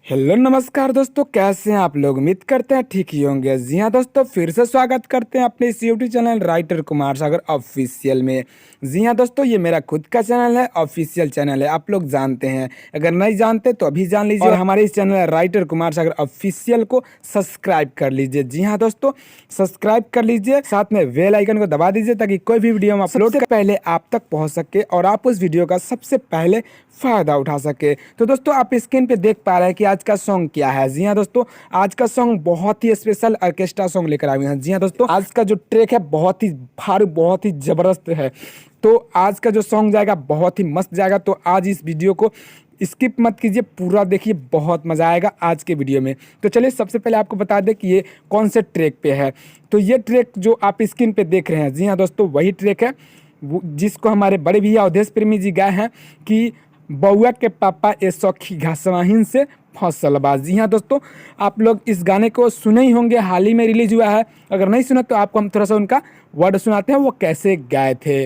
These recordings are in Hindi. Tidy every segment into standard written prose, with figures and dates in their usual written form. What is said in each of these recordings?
हेलो नमस्कार दोस्तों, कैसे हैं आप लोग। उम्मीद करते हैं ठीक ही होंगे। जी हाँ दोस्तों, फिर से स्वागत करते हैं अपने इस YouTube channel writer Kumar Sagar official में। जी हाँ दोस्तों, ये मेरा खुद का चैनल है, ऑफिशियल चैनल है, आप लोग जानते हैं। अगर नहीं जानते तो अभी जान लीजिए और हमारे इस channel writer Kumar Sagar official को सब्सक्राइब कर लीजिए। जी हाँ दोस्तों, सब्सक्राइब कर लीजिए, साथ में बेल आइकन को दबा दीजिए ताकि कोई भी वीडियो हम अपलोड से पहले आप तक पहुँच सके और आप उस वीडियो का सबसे पहले फायदा उठा सके। तो दोस्तों, आप स्क्रीन पे देख पा रहे हैं कि आज का सॉन्ग क्या है। जी हाँ दोस्तों, आज का सॉन्ग बहुत ही स्पेशल ऑर्केस्ट्रा सॉन्ग लेकर आए हैं। जी हाँ दोस्तों, आज का जो ट्रैक है बहुत ही भारी, बहुत ही जबरदस्त है। तो आज का जो सॉन्ग जाएगा बहुत ही मस्त जाएगा। तो आज इस वीडियो को स्किप मत कीजिए, पूरा देखिए, बहुत मज़ा आएगा आज के वीडियो में। तो चलिए सबसे पहले आपको बता दें कि ये कौन से ट्रैक पे है। तो ये ट्रैक जो आप स्क्रीन पे देख रहे हैं, जी हाँ दोस्तों, वही ट्रैक है जिसको हमारे बड़े भैया अवधेश प्रेमी जी गाए हैं कि बउआ के पापा ए सखी घासवाहिन से फसल बा। जी हाँ दोस्तों, आप लोग इस गाने को सुने ही होंगे, हाल ही में रिलीज हुआ है। अगर नहीं सुना तो आपको हम थोड़ा सा उनका वर्ड सुनाते हैं, वो कैसे गाए थे।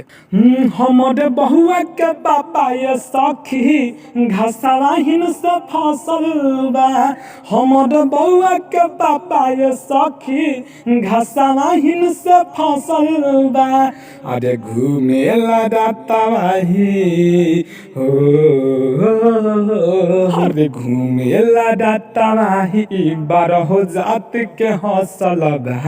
हमरे बहुआ के पापा ये सखी घासवाहिन से फसल बा। हमरे बहुआ के पापा ये सखी घासवाहिन से फसल बा। अरे घूमेला दातावाही हो, अरे घूमेला दातावाही बारह जात के हौसल बा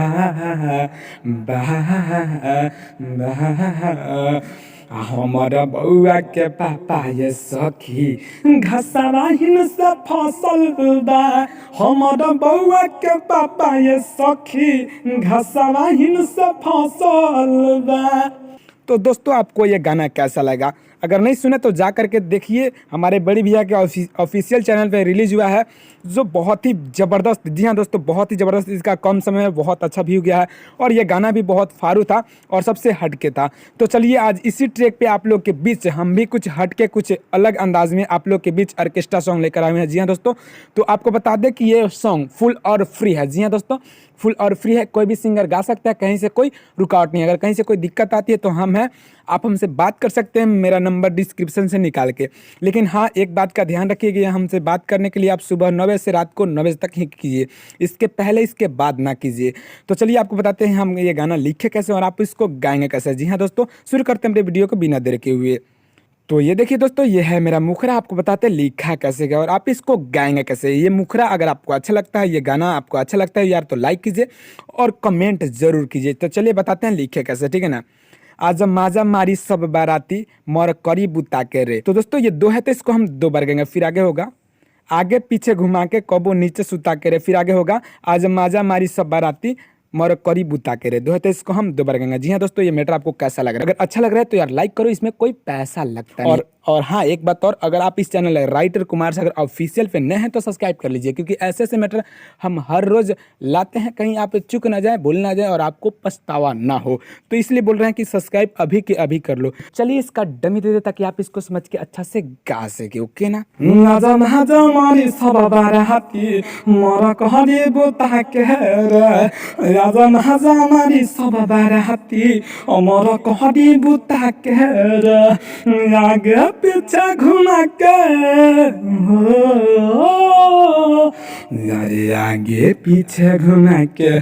हमारा बउआ के पापा ये सखी घासवाहिन से फसल बा। हमारा बउआ के पापा ये सखी घासवाहिन से फसल बा। तो दोस्तों, आपको ये गाना कैसा लगा? अगर नहीं सुने तो जा करके देखिए, हमारे बड़ी भैया के ऑफिशियल चैनल पे रिलीज हुआ है, जो बहुत ही ज़बरदस्त। जी हाँ दोस्तों, बहुत ही ज़बरदस्त, इसका कम समय में बहुत अच्छा व्यू गया है और ये गाना भी बहुत फारू था और सबसे हटके था। तो चलिए आज इसी ट्रैक पे आप लोग के बीच हम भी कुछ हटके, कुछ अलग अंदाज में आप लोग के बीच ऑर्केस्ट्रा सॉन्ग लेकर आए हैं। जी हाँ दोस्तों, तो आपको बता दें कि ये सॉन्ग फुल और फ्री है। जी हाँ दोस्तों, फुल और फ्री है, कोई भी सिंगर गा सकता है, कहीं से कोई रुकावट नहीं है। अगर कहीं से कोई दिक्कत आती है तो हम हैं, आप हमसे बात कर सकते हैं, मेरा नंबर डिस्क्रिप्शन से निकाल के। लेकिन हाँ, एक बात का ध्यान रखिए कि हमसे बात करने के लिए आप सुबह 9 बजे से रात को 9 बजे तक ही कीजिए, इसके पहले इसके बाद ना कीजिए। तो चलिए आपको बताते हैं हम ये गाना लिखे कैसे और आप इसको गाएंगे कैसे। जी हाँ दोस्तों, शुरू करते हैं अपने वीडियो को बिना देर के हुए। तो ये देखिए दोस्तों, ये है मेरा मुखरा, आपको बताते हैं लिखा कैसे गया और आप इसको गाएंगे कैसे। ये मुखरा अगर आपको अच्छा लगता है, ये गाना आपको अच्छा लगता है यार, तो लाइक कीजिए और कमेंट जरूर कीजिए। तो चलिए बताते हैं लिखे कैसे, ठीक है ना। आज माजा मारी सब बाराती मोर करी बुता के रे। तो दोस्तों, ये दो है तो इसको हम दो बार गाएंगे। फिर आगे होगा आगे पीछे घुमा के कबो नीचे सुता के रे। फिर आगे होगा आज माजा मारी सब बाराती मोर करी बुता के रे। दो है तो इसको हम दो बार गाएंगे। जी हाँ दोस्तों, ये मैटर आपको कैसा लग रहा है? अगर अच्छा लग रहा है तो यार लाइक करो, इसमें कोई पैसा लगता नहीं। और हाँ, एक बात और, अगर आप इस channel writer Kumar Sagar official पे नए हैं तो सब्सक्राइब कर लीजिए, क्योंकि ऐसे ऐसे मैटर हम हर रोज लाते हैं, कहीं आप चूक ना जाए, भूल ना जाए और आपको पछतावा ना हो। तो इसलिए बोल रहे हैं कि सब्सक्राइब अभी के अभी कर लो। चलिए इसका डमी दे दे ताकि आप इसको समझ के अच्छा से गा सके। ओके ना। राजा महाजा मारी सब बाराती मोर कहरी बुता के रे। राजा महाजा मारी सब बाराती मोर कहरी बुता के रे। आगे पीछे घुमा के हो, अरे आगे पीछे घुमा के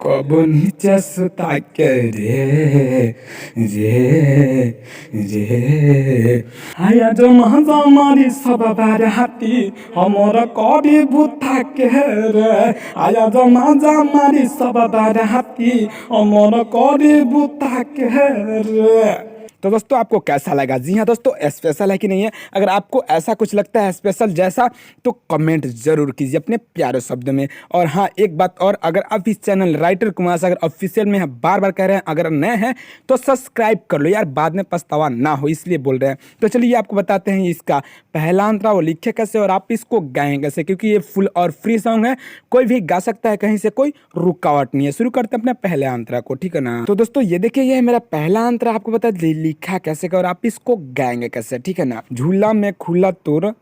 कबो नीचे सुता के रे रे रे। आया जो महाजा मारी सब बाराती हमर करी बुता के रे। आया जो महाजा मारी सब बाराती हमर करी बुता के रे। तो दोस्तों, आपको कैसा लगा? जी हाँ दोस्तों, स्पेशल है कि नहीं है? अगर आपको ऐसा कुछ लगता है स्पेशल जैसा, तो कमेंट जरूर कीजिए अपने प्यारे शब्द में। और हाँ, एक बात और, अगर आप इस channel writer Kumar Sagar official में बार बार कह रहे हैं, अगर नए हैं तो सब्सक्राइब कर लो यार, बाद में पछतावा ना हो, इसलिए बोल रहे हैं। तो चलिए आपको बताते हैं इसका पहला अंतरा वो लिखे कैसे और आप इसको गाएं कैसे, क्योंकि ये फुल और फ्री सॉन्ग है, कोई भी गा सकता है, कहीं से कोई रुकावट नहीं है। शुरू करते हैं अपने पहले अंतरा को, ठीक है ना। तो दोस्तों, ये देखिए, ये है मेरा पहला अंतरा, आपको बता लिखा कैसे का और आप इसको गाएंगे कैसे, ठीक है ना। झूला में खुला तोर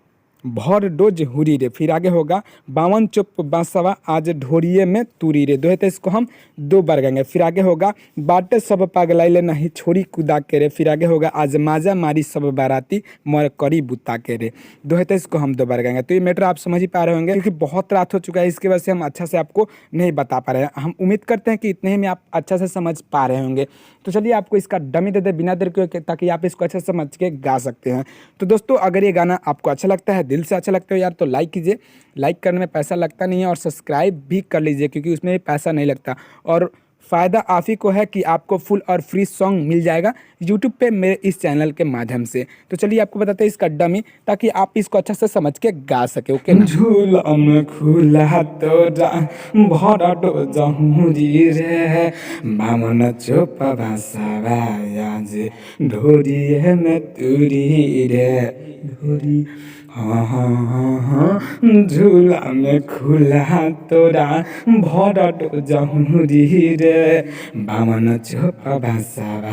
भर डोज हुरी रे, फिर आगे होगा 52 चुप बांसवा आज ढोरिए में तुरी रे। दोहे तो इसको हम 2 बार गाएंगे। फिर आगे होगा बाटे सब पागलाइले नहीं छोड़ी कुदा के रे। फिर आगे होगा आज माजा मारी सब बाराती मर करी बुता के रे। दोहे तो इसको हम 2 बार गाएंगे। तो ये मैटर आप समझ ही पा रहे होंगे, क्योंकि बहुत रात हो चुका है, इसकी वजह से हम अच्छा से आपको नहीं बता पा रहे हैं। हम उम्मीद करते हैं कि इतने ही में आप अच्छा से समझ पा रहे होंगे। तो चलिए आपको इसका डमी दे दे बिना देर के, ताकि आप इसको अच्छे से समझ के गा सकते हैं। तो दोस्तों अगर ये गाना आपको अच्छा लगता है, दिल से अच्छा लगता है यार, तो लाइक कीजिए। लाइक करने में पैसा लगता नहीं है, और सब्सक्राइब भी कर लीजिए, क्योंकि उसमें भी पैसा नहीं लगता। और फ़ायदा आप ही को है कि आपको फुल और फ्री सॉन्ग मिल जाएगा यूट्यूब पे मेरे इस चैनल के माध्यम से। तो चलिए आपको बताते हैं इसका डमी, ताकि आप इसको अच्छा से समझ के गा सके। ओके ना। झूला में खुला तोरा भरा डो जहुरी रे, बामन चोप बांसवा आज ढोरिए में तुरी रे। ढोरी हाँ हाँ हाँ हाँ, झूला में खुला तोरा भरा डो जहुरी रे, बामन चोप बांसवा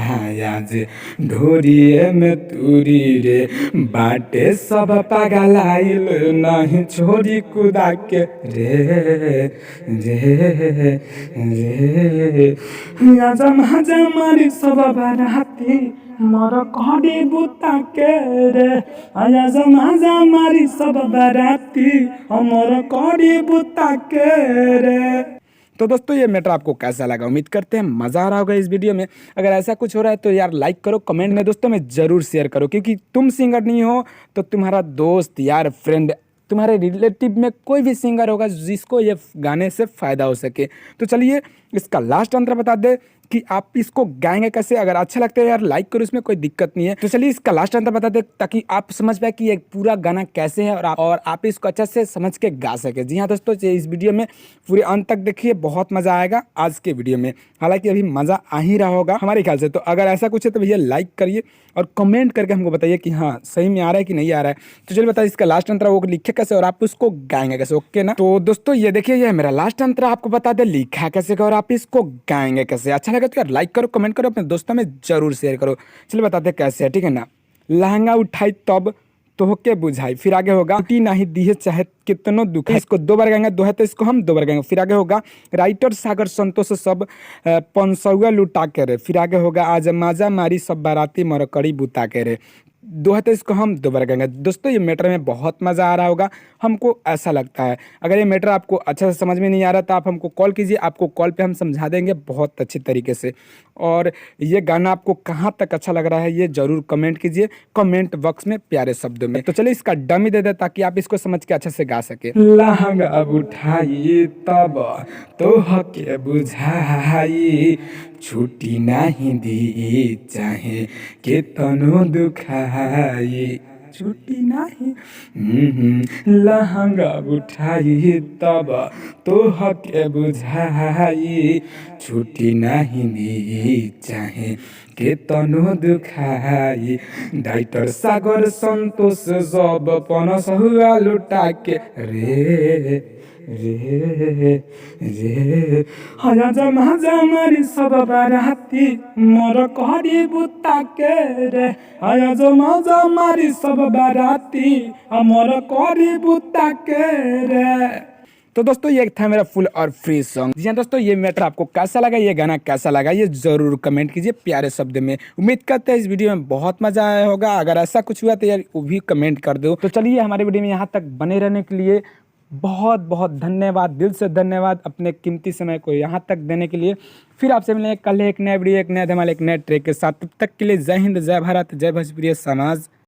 आज ढोरिए में तुरी रे। बाटे सब पागलाइल नहीं छोड़ी कुदा के रे रे रे। आजम हमारी सब बाराती मर कड़ी बुता के रे। आजम हमारी सब बाराती मर कड़ी बुता के रे। तो दोस्तों ये मैटर आपको कैसा लगा, उम्मीद करते हैं मज़ा आ रहा होगा इस वीडियो में। अगर ऐसा कुछ हो रहा है तो यार लाइक करो, कमेंट में दोस्तों में ज़रूर शेयर करो, क्योंकि तुम सिंगर नहीं हो तो तुम्हारा दोस्त यार फ्रेंड, तुम्हारे रिलेटिव में कोई भी सिंगर होगा जिसको ये गाने से फ़ायदा हो सके। तो चलिए इसका लास्ट अंतर बता दे कि आप इसको गाएंगे कैसे। अगर अच्छा लगता है यार लाइक करो, इसमें कोई दिक्कत नहीं है। तो चलिए इसका लास्ट अंतर बता दे, ताकि आप समझ पाए कि ये पूरा गाना कैसे है, और आप इसको अच्छे से समझ के गा सके। जी हाँ दोस्तों, इस वीडियो में पूरे अंत तक देखिए, बहुत मज़ा आएगा आज के वीडियो में। हालांकि अभी मज़ा आ ही रहा होगा हमारे ख्याल से। तो अगर ऐसा कुछ है तो भैया लाइक करिए और कमेंट करके हमको बताइए कि हाँ सही में आ रहा है कि नहीं आ रहा है। तो चलिए बताइए इसका लास्ट अंतरा वो लिखे कैसे और आप उसको गाएंगे कैसे। ओके ना। तो दोस्तों ये देखिए, ये मेरा लास्ट अंतरा आपको बता दे लिखा कैसे और आप इसको गाएंगे कैसे। अच्छा लगे तो यार लाइक करो, कमेंट करो, अपने दोस्तों में जरूर शेयर करो। चलिए बताते कैसे है, ठीक है ना। लहंगा उठाई तब तोहके बुझाई, फिर आगे होगा टूटी नहीं दिए चाहे कितनो दुख है। इसको 2 बार गाएंगे, 2 है तो इसको हम 2 बार गाएंगे। फिर आगे होगा राइटर सागर संतोष सब पंसौआ लुटा के रे। फिर आगे होगा आज माजा मारी सब बाराती मरकड़ी बुता के रे। 2 है तो इसको हम 2 बार गाएंगे। दोस्तों ये मैटर में बहुत मज़ा आ रहा होगा, हमको ऐसा लगता है। अगर ये मैटर आपको अच्छा से समझ में नहीं आ रहा तो आप हमको कॉल कीजिए, आपको कॉल पे हम समझा देंगे बहुत अच्छी तरीके से। और ये गाना आपको कहाँ तक अच्छा लग रहा है ये ज़रूर कमेंट कीजिए, कमेंट बॉक्स में प्यारे शब्दों में। तो चलिए इसका डमी दे दे, ताकि आप इसको समझ के अच्छे से गा सके। लहंगा उठाई तब तोहके बुझाई, छुट्टी नहीं दी चाहे कितनो दुखाई। छुट्टी नहीं लहंगा उठाई तब तोहके बुझाई, छुट्टी नहीं दी चाहे केतनो दुखाई। डाइटर सागर संतोष जब पनसहुआ लुटा के रे रे रे। हया जमा जमारी सब बाराती मोर करी बुता के रे। हया जमा जमारी सब बाराती मोर करी बुता के रे। तो दोस्तों ये था मेरा फुल और फ्री सॉन्ग। जी हाँ दोस्तों, ये मैटर आपको कैसा लगा, ये गाना कैसा लगा, ये ज़रूर कमेंट कीजिए प्यारे शब्द में। उम्मीद करते हैं इस वीडियो में बहुत मज़ा आया होगा। अगर ऐसा कुछ हुआ तो यार वो भी कमेंट कर दो। तो चलिए हमारे वीडियो में यहाँ तक बने रहने के लिए बहुत बहुत धन्यवाद, दिल से धन्यवाद अपने कीमती समय को यहाँ तक देने के लिए। फिर आपसे मिलेंगे कल एक नया वीडियो, एक नया धमाल, एक नए ट्रैक के साथ। तब तक के लिए जय हिंद, जय भारत, जय भोजपुरी समाज।